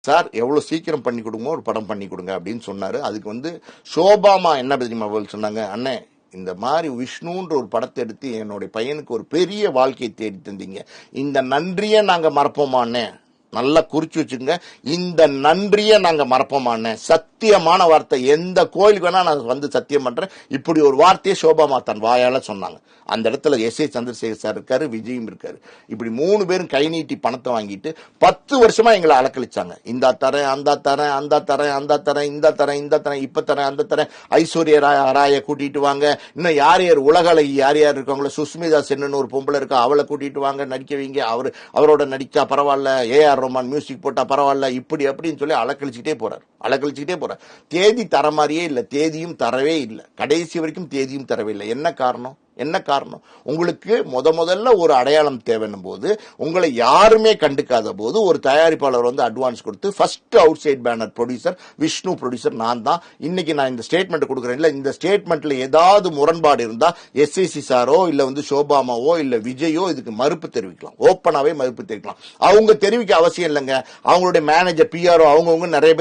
Sir எவ்வளவு சீக்கிரம் பண்ணி கொடுங்க, ஒரு படம் பண்ணி கொடுங்க அப்படின்னு சொன்னாரு. அதுக்கு வந்து சோபாமா என்ன தெரியுமா சொன்னாங்க, அண்ணே இந்த மாதிரி விஷ்ணுன்ற ஒரு படத்தை எடுத்து என்னுடைய பையனுக்கு ஒரு பெரிய வாழ்க்கையை தேடி தந்தீங்க, இந்த நன்றியை நாங்க மறப்போமாண்ணே, நல்லா குறிச்சு வச்சுங்க, இந்த நன்றியை நாங்க மறப்போமாண்ணே. சத்தியமான வார்த்தை, எந்த கோயிலுக்கு வேணா நான் வந்து சத்தியம் பண்றேன். இப்படி ஒரு வார்த்தையை சோபாமா தன் வாயால சொன்னாங்க. அந்த இடத்துல எஸ்.ஏ. சந்திரசேகர் சார் இருக்காரு, விஜயும் இருக்காரு. இப்படி 3 பேரும் கை நீட்டி பணத்தை வாங்கிட்டு 10 வருஷமா எங்களை அலக்கழிச்சாங்க. இந்த தரேன், அந்த தரேன், அந்த தரேன், அந்த தரேன், இந்த தரேன், இந்த தரேன், இப்ப தரேன், அந்த தரேன், ஐஸ்வர்யா ராய கூட்டிட்டு வாங்க, இன்னும் யார் யார் உலக அழகி யார் யார் இருக்காங்களோ, சுஸ்மிதா சென்னு ஒரு பொம்பளை இருக்கா, அவளை கூட்டிட்டு வாங்க நடிக்க வைங்க, அவரோட நடிச்சா பரவாயில்ல, ஏஆர் ரோமான் மியூசிக் போட்டா பரவாயில்ல, இப்படி அப்படின்னு சொல்லி அலக்கழிச்சுக்கிட்டே போறாரு. தேதி தர மாதிரியே இல்ல, தேதியும் தரவே இல்லை, கடைசி வரைக்கும் தேதியும் தரவே இல்லை. என்ன காரணம்? உங்களுக்கு முதல்ல ஒரு அடையாளம் தேவைன்னும் போது, உங்களை யாருமே கண்டுக்காத போது ஒரு தயாரிப்பாளர் வந்து அட்வான்ஸ் கொடுத்து first outside banner producer Vishnu, producer நான் தான். இன்னைக்கு நான் இந்த ஸ்டேட்மெண்ட் கொடுக்குறேன் இல்ல, இந்த ஸ்டேட்மெண்ட்ல ஏதாவது முரண்பாடு இருந்தா எஸ்ஐசி சாரோ இல்ல வந்து சோபாமாவோ இல்ல விஜயோ இதுக்கு மறுப்பு தெரிவிக்கலாம், ஓப்பனாவே மறுப்பு தெரிவிக்கலாம். அவங்க தெரிவிக்க அவசியம் இல்லைங்க. அவங்களுடைய மேனேஜர், பிஆர்ஓ, அவங்கவுங்க நிறைய பேர்